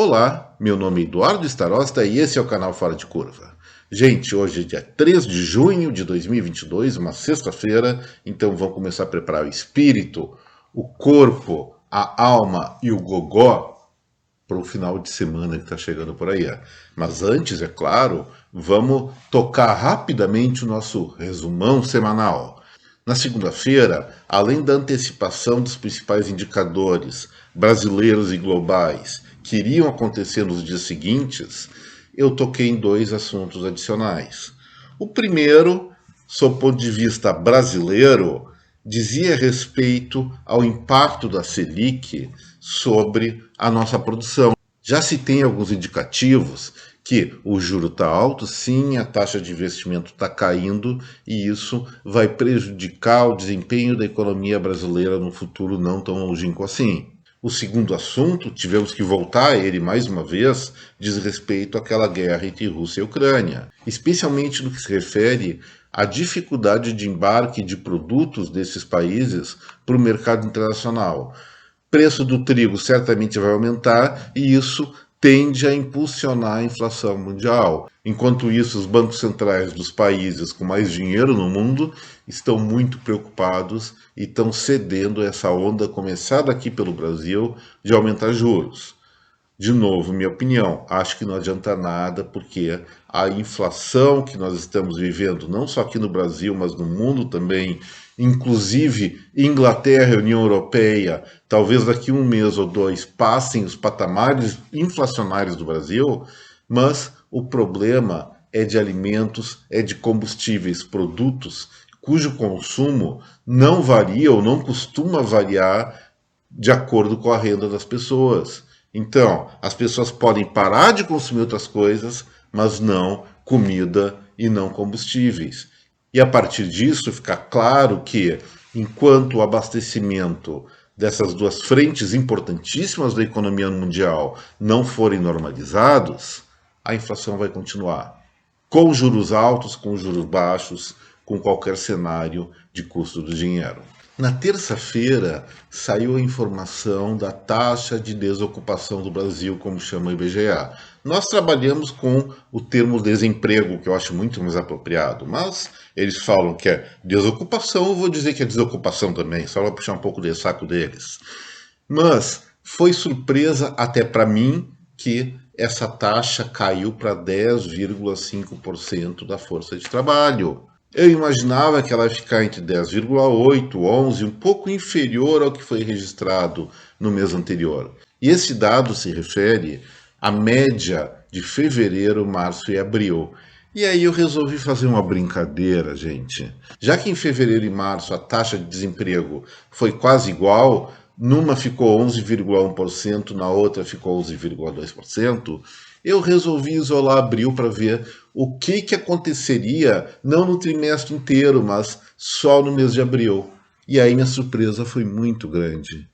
Olá, meu nome é Eduardo Starosta e esse é o canal Fora de Curva. Gente, hoje é dia 3 de junho de 2022, uma sexta-feira, então vamos começar a preparar o espírito, o corpo, a alma e o gogó para o final de semana que está chegando por aí. Mas antes, é claro, vamos tocar rapidamente o nosso resumão semanal. Na segunda-feira, além da antecipação dos principais indicadores brasileiros e globais que iriam acontecer nos dias seguintes, eu toquei em dois assuntos adicionais. O primeiro, sob o ponto de vista brasileiro, dizia respeito ao impacto da Selic sobre a nossa produção. Já se tem alguns indicativos que o juro está alto, sim, a taxa de investimento está caindo e isso vai prejudicar o desempenho da economia brasileira no futuro não tão longínquo assim. O segundo assunto, tivemos que voltar a ele mais uma vez, diz respeito àquela guerra entre Rússia e Ucrânia, especialmente no que se refere à dificuldade de embarque de produtos desses países para o mercado internacional. Preço do trigo certamente vai aumentar e isso tende a impulsionar a inflação mundial. Enquanto isso, os bancos centrais dos países com mais dinheiro no mundo estão muito preocupados e estão cedendo a essa onda começada aqui pelo Brasil de aumentar juros. De novo, minha opinião, acho que não adianta nada, porque a inflação que nós estamos vivendo, não só aqui no Brasil, mas no mundo também, inclusive Inglaterra e União Europeia, talvez daqui um mês ou dois passem os patamares inflacionários do Brasil, mas o problema é de alimentos, é de combustíveis, produtos cujo consumo não varia ou não costuma variar de acordo com a renda das pessoas. Então, as pessoas podem parar de consumir outras coisas, mas não comida e não combustíveis. E a partir disso fica claro que, enquanto o abastecimento dessas duas frentes importantíssimas da economia mundial não forem normalizados, a inflação vai continuar. Com juros altos, com juros baixos, com qualquer cenário de custo do dinheiro. Na terça-feira, saiu a informação da taxa de desocupação do Brasil, como chama o IBGE. Nós trabalhamos com o termo desemprego, que eu acho muito mais apropriado, mas eles falam que é desocupação, eu vou dizer que é desocupação também, só para puxar um pouco de saco deles. Mas foi surpresa até para mim que essa taxa caiu para 10,5% da força de trabalho. Eu imaginava que ela ia ficar entre 10,8, 11, um pouco inferior ao que foi registrado no mês anterior. E esse dado se refere à média de fevereiro, março e abril. E aí eu resolvi fazer uma brincadeira, gente. Já que em fevereiro e março a taxa de desemprego foi quase igual, numa ficou 11,1%, na outra ficou 11,2%, eu resolvi isolar abril para ver o que aconteceria, não no trimestre inteiro, mas só no mês de abril. E aí minha surpresa foi muito grande.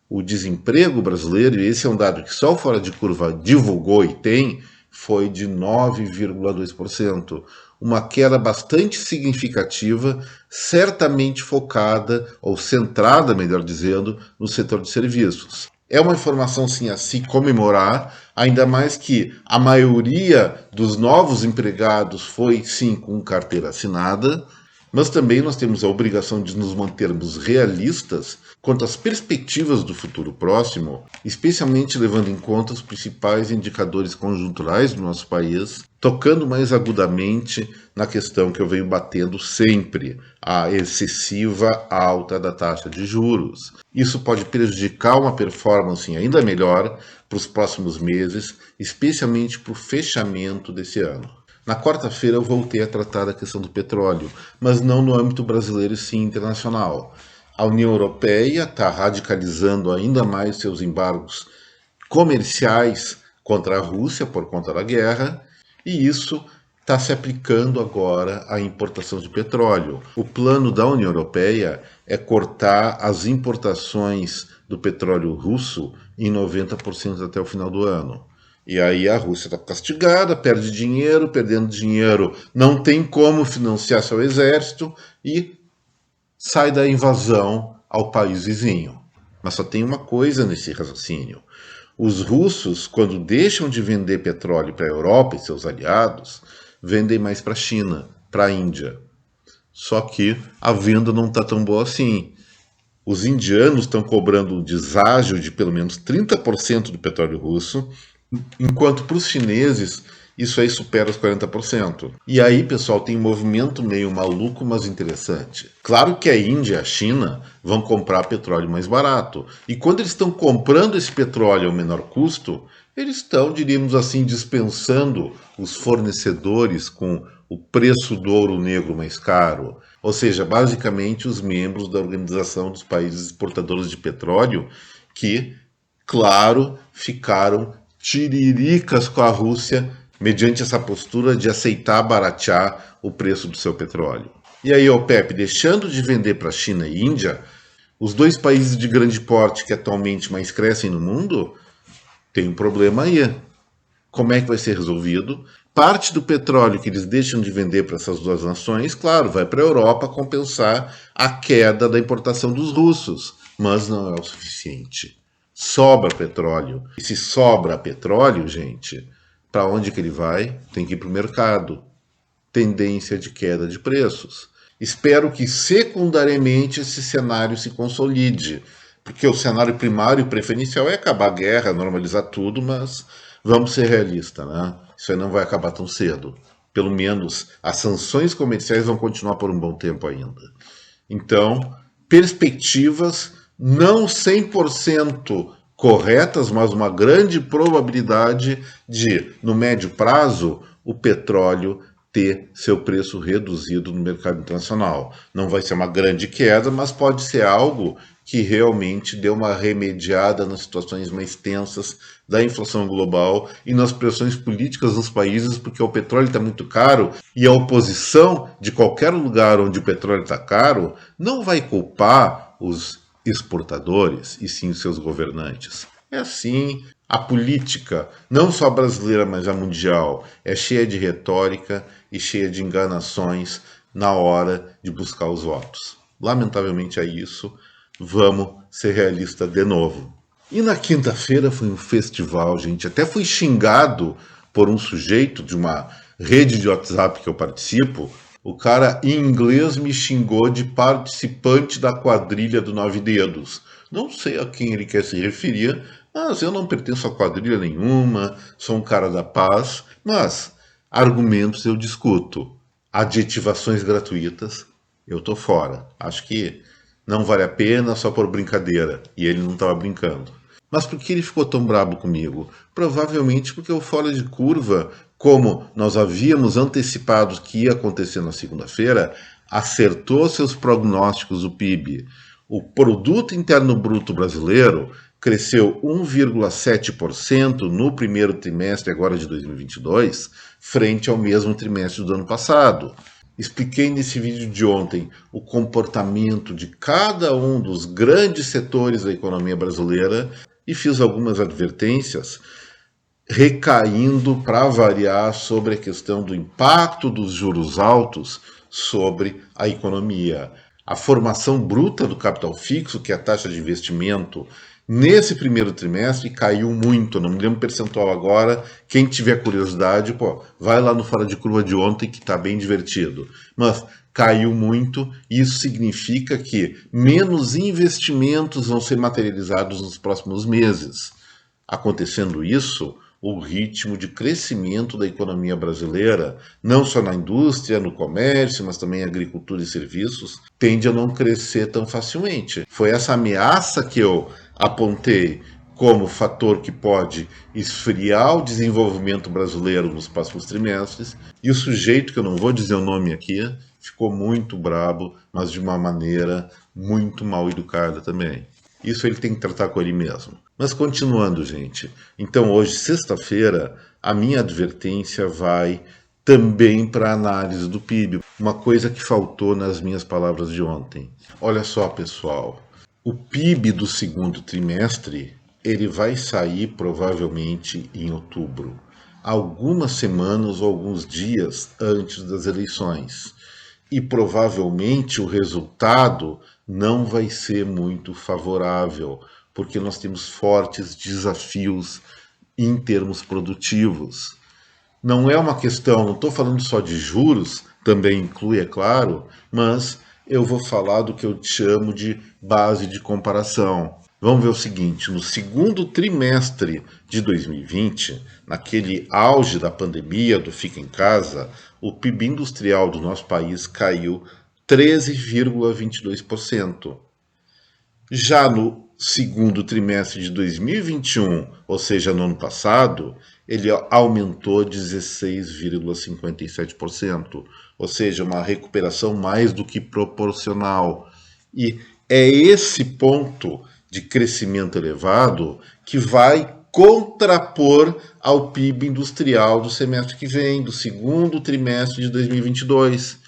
O desemprego brasileiro, e esse é um dado que só o Fora de Curva divulgou e tem, foi de 9,2%. Uma queda bastante significativa, certamente focada, ou centrada, melhor dizendo, no setor de serviços. É uma informação sim a se comemorar, ainda mais que a maioria dos novos empregados foi sim com carteira assinada, mas também nós temos a obrigação de nos mantermos realistas quanto às perspectivas do futuro próximo, especialmente levando em conta os principais indicadores conjunturais do nosso país, tocando mais agudamente na questão que eu venho batendo sempre, a excessiva alta da taxa de juros. Isso pode prejudicar uma performance ainda melhor para os próximos meses, especialmente para o fechamento desse ano. Na quarta-feira eu voltei a tratar da questão do petróleo, mas não no âmbito brasileiro e sim internacional. A União Europeia está radicalizando ainda mais seus embargos comerciais contra a Rússia por conta da guerra, e isso está se aplicando agora à importação de petróleo. O plano da União Europeia é cortar as importações do petróleo russo em 90% até o final do ano. E aí a Rússia está castigada, perde dinheiro, perdendo dinheiro não tem como financiar seu exército e sai da invasão ao país vizinho. Mas só tem uma coisa nesse raciocínio. Os russos, quando deixam de vender petróleo para a Europa e seus aliados, vendem mais para a China, para a Índia. Só que a venda não está tão boa assim. Os indianos estão cobrando um deságio de pelo menos 30% do petróleo russo, enquanto para os chineses isso aí supera os 40%. E aí, pessoal, tem um movimento meio maluco, mas interessante. Claro que a Índia e a China vão comprar petróleo mais barato. E quando eles estão comprando esse petróleo ao menor custo, eles estão, diríamos assim, dispensando os fornecedores com o preço do ouro negro mais caro. Ou seja, basicamente os membros da Organização dos Países Exportadores de Petróleo que, claro, ficaram tiriricas com a Rússia mediante essa postura de aceitar baratear o preço do seu petróleo. E aí, OPEP, deixando de vender para a China e Índia, os dois países de grande porte que atualmente mais crescem no mundo, tem um problema aí. Como é que vai ser resolvido? Parte do petróleo que eles deixam de vender para essas duas nações, claro, vai para a Europa compensar a queda da importação dos russos, mas não é o suficiente. Sobra petróleo. E se sobra petróleo, gente, para onde que ele vai? Tem que ir para o mercado. Tendência de queda de preços. Espero que secundariamente esse cenário se consolide, porque o cenário primário e preferencial é acabar a guerra, normalizar tudo, mas vamos ser realistas, né? Isso aí não vai acabar tão cedo. Pelo menos as sanções comerciais vão continuar por um bom tempo ainda. Então, perspectivas não 100% corretas, mas uma grande probabilidade de, no médio prazo, o petróleo ter seu preço reduzido no mercado internacional. Não vai ser uma grande queda, mas pode ser algo que realmente dê uma remediada nas situações mais tensas da inflação global e nas pressões políticas dos países, porque o petróleo está muito caro e a oposição de qualquer lugar onde o petróleo está caro não vai culpar os exportadores e sim os seus governantes. É assim, a política, não só brasileira, mas a mundial, é cheia de retórica e cheia de enganações na hora de buscar os votos. Lamentavelmente é isso. Vamos ser realistas de novo. E na quinta-feira foi um festival, gente. Até fui xingado por um sujeito de uma rede de WhatsApp que eu participo. O cara em inglês me xingou de participante da quadrilha do Nove Dedos. Não sei a quem ele quer se referir, mas eu não pertenço a quadrilha nenhuma, sou um cara da paz, mas argumentos eu discuto. Adjetivações gratuitas, eu tô fora. Acho que não vale a pena só por brincadeira. E ele não estava brincando. Mas por que ele ficou tão brabo comigo? Provavelmente porque o fora de curva, como nós havíamos antecipado que ia acontecer na segunda-feira, acertou seus prognósticos do PIB. O Produto Interno Bruto brasileiro cresceu 1,7% no primeiro trimestre agora de 2022, frente ao mesmo trimestre do ano passado. Expliquei nesse vídeo de ontem o comportamento de cada um dos grandes setores da economia brasileira e fiz algumas advertências, recaindo para variar sobre a questão do impacto dos juros altos sobre a economia. A formação bruta do capital fixo, que é a taxa de investimento, nesse primeiro trimestre caiu muito, não me lembro o percentual agora, quem tiver curiosidade, vai lá no Fora de Curva de ontem que está bem divertido. Mas caiu muito, e isso significa que menos investimentos vão ser materializados nos próximos meses. Acontecendo isso, o ritmo de crescimento da economia brasileira, não só na indústria, no comércio, mas também em agricultura e serviços, tende a não crescer tão facilmente. Foi essa ameaça que eu apontei como fator que pode esfriar o desenvolvimento brasileiro nos próximos trimestres, e o sujeito, que eu não vou dizer o nome aqui, ficou muito brabo, mas de uma maneira muito mal educada também. Isso ele tem que tratar com ele mesmo. Mas continuando, gente. Então hoje, sexta-feira, a minha advertência vai também para a análise do PIB. Uma coisa que faltou nas minhas palavras de ontem. Olha só, pessoal. O PIB do segundo trimestre, ele vai sair provavelmente em outubro. Algumas semanas ou alguns dias antes das eleições. E provavelmente o resultado não vai ser muito favorável, porque nós temos fortes desafios em termos produtivos. Não é uma questão, não estou falando só de juros, também inclui, é claro, mas eu vou falar do que eu chamo de base de comparação. Vamos ver o seguinte: no segundo trimestre de 2020, naquele auge da pandemia do Fica em Casa, o PIB industrial do nosso país caiu 13,22%. Já no segundo trimestre de 2021, ou seja, no ano passado, ele aumentou 16,57%, ou seja, uma recuperação mais do que proporcional. E é esse ponto de crescimento elevado que vai contrapor ao PIB industrial do semestre que vem, do segundo trimestre de 2022.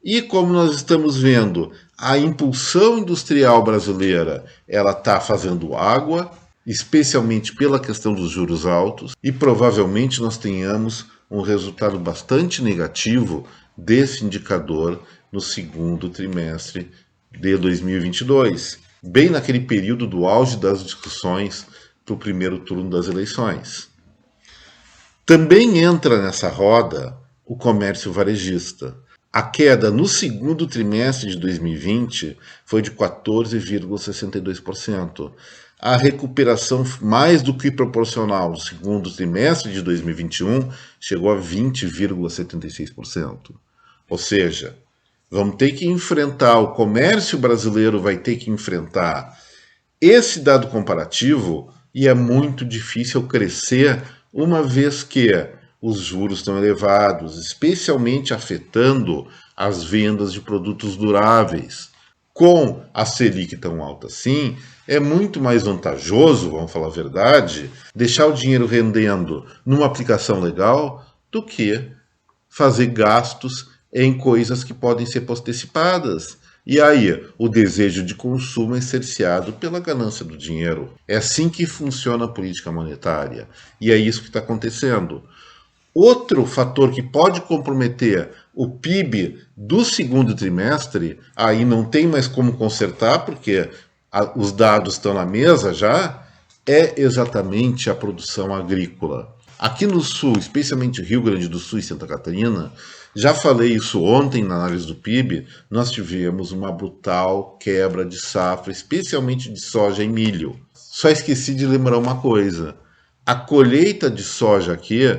E como nós estamos vendo, a impulsão industrial brasileira, ela está fazendo água, especialmente pela questão dos juros altos, e provavelmente nós tenhamos um resultado bastante negativo desse indicador no segundo trimestre de 2022, bem naquele período do auge das discussões para o primeiro turno das eleições. Também entra nessa roda o comércio varejista. A queda no segundo trimestre de 2020 foi de 14,62%. A recuperação mais do que proporcional no segundo trimestre de 2021 chegou a 20,76%. Ou seja, vamos ter que enfrentar, o comércio brasileiro vai ter que enfrentar esse dado comparativo e é muito difícil crescer uma vez que os juros estão elevados, especialmente afetando as vendas de produtos duráveis. Com a Selic tão alta assim, é muito mais vantajoso, vamos falar a verdade, deixar o dinheiro rendendo numa aplicação legal do que fazer gastos em coisas que podem ser antecipadas. E aí, o desejo de consumo é cerceado pela ganância do dinheiro. É assim que funciona a política monetária. E é isso que está acontecendo. Outro fator que pode comprometer o PIB do segundo trimestre, aí não tem mais como consertar, porque os dados estão na mesa já, é exatamente a produção agrícola. Aqui no Sul, especialmente Rio Grande do Sul e Santa Catarina, já falei isso ontem na análise do PIB, nós tivemos uma brutal quebra de safra, especialmente de soja e milho. Só esqueci de lembrar uma coisa: a colheita de soja aqui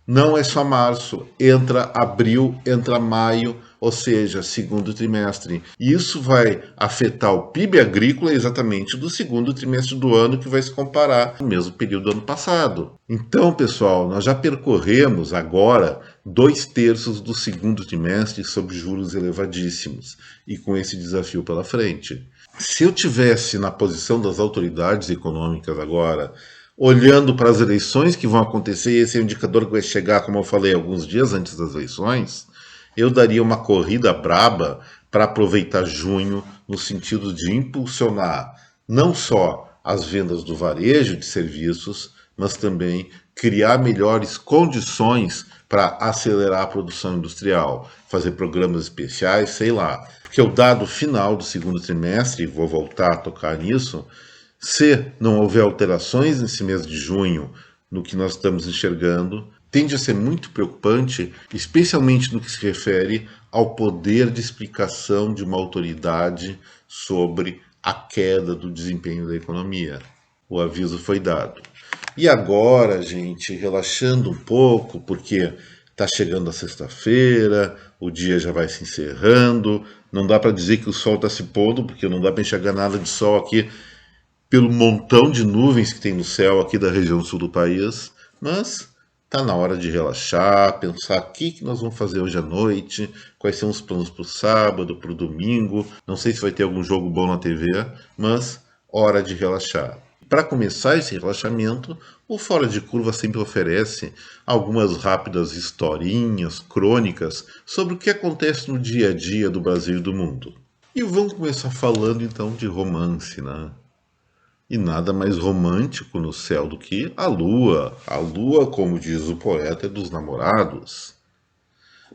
não é só março, entra abril, entra maio, ou seja, segundo trimestre. E isso vai afetar o PIB agrícola exatamente do segundo trimestre do ano, que vai se comparar ao mesmo período do ano passado. Então, pessoal, nós já percorremos agora 2/3 do segundo trimestre sob juros elevadíssimos e com esse desafio pela frente. Se eu tivesse na posição das autoridades econômicas agora, olhando para as eleições que vão acontecer, e esse é o indicador que vai chegar, como eu falei, alguns dias antes das eleições, eu daria uma corrida braba para aproveitar junho no sentido de impulsionar não só as vendas do varejo de serviços, mas também criar melhores condições para acelerar a produção industrial, fazer programas especiais, sei lá. Porque o dado final do segundo trimestre, vou voltar a tocar nisso, se não houver alterações nesse mês de junho no que nós estamos enxergando, tende a ser muito preocupante, especialmente no que se refere ao poder de explicação de uma autoridade sobre a queda do desempenho da economia. O aviso foi dado. E agora, gente, relaxando um pouco, porque está chegando a sexta-feira, o dia já vai se encerrando, não dá para dizer que o sol está se pondo, porque não dá para enxergar nada de sol aqui pelo montão de nuvens que tem no céu aqui da região sul do país, mas tá na hora de relaxar, pensar o que nós vamos fazer hoje à noite, quais são os planos para o sábado, para o domingo. Não sei se vai ter algum jogo bom na TV, mas hora de relaxar. Para começar esse relaxamento, o Fora de Curva sempre oferece algumas rápidas historinhas, crônicas sobre o que acontece no dia a dia do Brasil e do mundo. E vamos começar falando então de romance, né? E nada mais romântico no céu do que a lua. A lua, como diz o poeta, é dos namorados.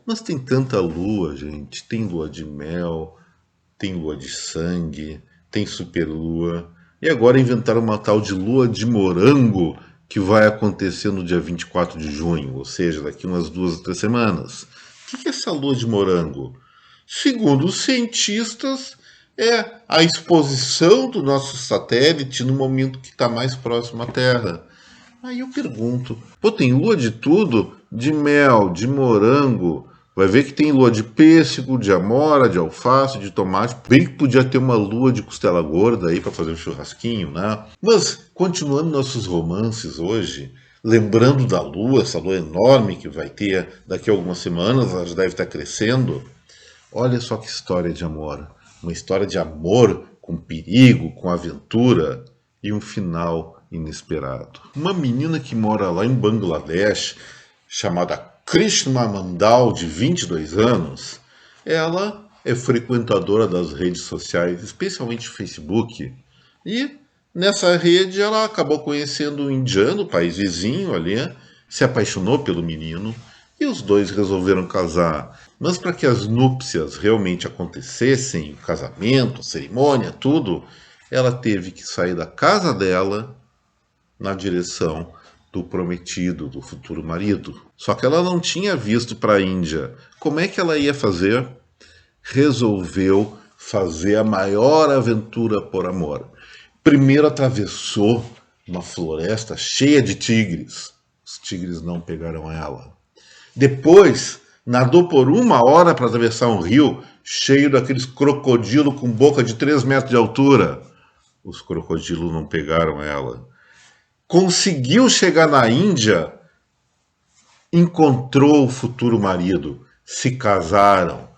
Mas tem tanta lua, gente. Tem lua de mel, tem lua de sangue, tem superlua. E agora inventaram uma tal de lua de morango que vai acontecer no dia 24 de junho, ou seja, daqui umas 2 ou 3 semanas. O que é essa lua de morango? Segundo os cientistas, é a exposição do nosso satélite no momento que está mais próximo à Terra. Aí eu pergunto, pô, tem lua de tudo? De mel, de morango. Vai ver que tem lua de pêssego, de amora, de alface, de tomate. Bem que podia ter uma lua de costela gorda aí para fazer um churrasquinho, né? Mas, continuando nossos romances hoje, lembrando da lua, essa lua enorme que vai ter daqui a algumas semanas, ela já deve estar crescendo. Olha só que história de amor. Uma história de amor com perigo, com aventura e um final inesperado. Uma menina que mora lá em Bangladesh, chamada Krishna Mandal, de 22 anos, ela é frequentadora das redes sociais, especialmente o Facebook, e nessa rede ela acabou conhecendo um indiano, país vizinho ali, se apaixonou pelo menino e os dois resolveram casar. Mas para que as núpcias realmente acontecessem, o casamento, a cerimônia, tudo, ela teve que sair da casa dela na direção do prometido, do futuro marido. Só que ela não tinha visto para a Índia. Como é que ela ia fazer? Resolveu fazer a maior aventura por amor. Primeiro atravessou uma floresta cheia de tigres. Os tigres não pegaram ela. Depois nadou por 1 hora para atravessar um rio cheio daqueles crocodilos com boca de 3 metros de altura. Os crocodilos não pegaram ela. Conseguiu chegar na Índia, encontrou o futuro marido, se casaram,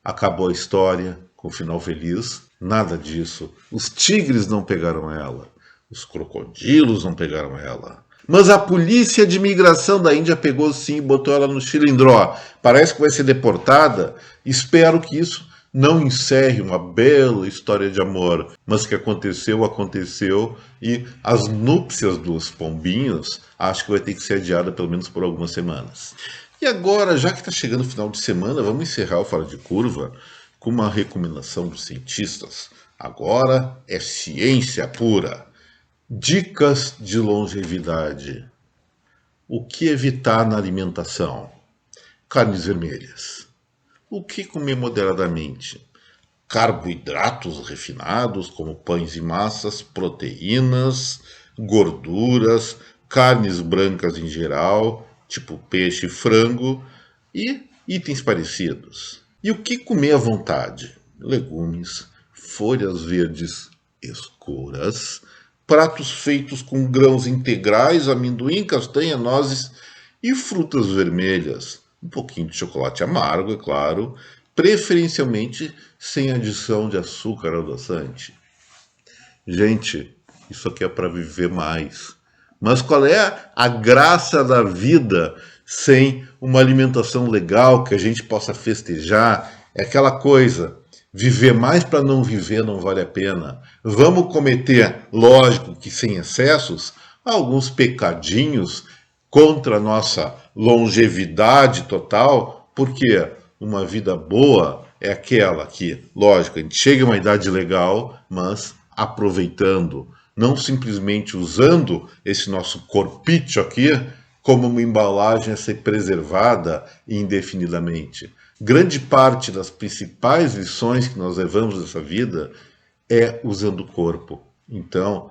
acabou a história com final feliz. Nada disso. Os tigres não pegaram ela, os crocodilos não pegaram ela. Mas a polícia de imigração da Índia pegou sim e botou ela no xilindró. Parece que vai ser deportada. Espero que isso não encerre uma bela história de amor. Mas que aconteceu, aconteceu. E as núpcias dos pombinhos acho que vai ter que ser adiada pelo menos por algumas semanas. E agora, já que está chegando o final de semana, vamos encerrar o Fora de Curva com uma recomendação dos cientistas. Agora é ciência pura. Dicas de longevidade. O que evitar na alimentação? Carnes vermelhas. O que comer moderadamente? Carboidratos refinados, como pães e massas, proteínas, gorduras, carnes brancas em geral, tipo peixe e frango, e itens parecidos. E o que comer à vontade? Legumes, folhas verdes escuras, pratos feitos com grãos integrais, amendoim, castanha, nozes e frutas vermelhas. Um pouquinho de chocolate amargo, é claro, preferencialmente sem adição de açúcar adoçante. Gente, isso aqui é para viver mais. Mas qual é a graça da vida sem uma alimentação legal que a gente possa festejar? É aquela coisa, viver mais para não viver não vale a pena. Vamos cometer, lógico que sem excessos, alguns pecadinhos contra a nossa longevidade total, porque uma vida boa é aquela que, lógico, a gente chega a uma idade legal, mas aproveitando, não simplesmente usando esse nosso corpite aqui como uma embalagem a ser preservada indefinidamente. Grande parte das principais lições que nós levamos dessa vida é usando o corpo. Então,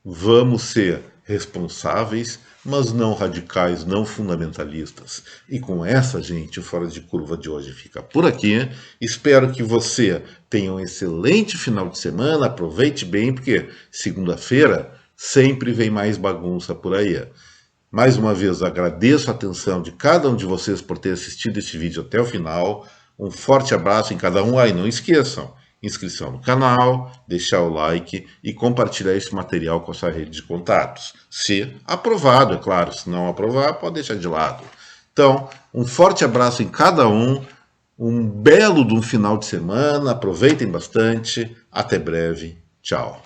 vamos ser responsáveis, mas não radicais, não fundamentalistas. E com essa, gente, o Fora de Curva de hoje fica por aqui. Espero que você tenha um excelente final de semana, aproveite bem, porque segunda-feira sempre vem mais bagunça por aí. Mais uma vez, agradeço a atenção de cada um de vocês por ter assistido este vídeo até o final. Um forte abraço em cada um. E não esqueçam, inscrição no canal, deixar o like e compartilhar esse material com a sua rede de contatos. Se aprovado, é claro. Se não aprovar, pode deixar de lado. Então, um forte abraço em cada um. Um belo de um final de semana. Aproveitem bastante. Até breve. Tchau.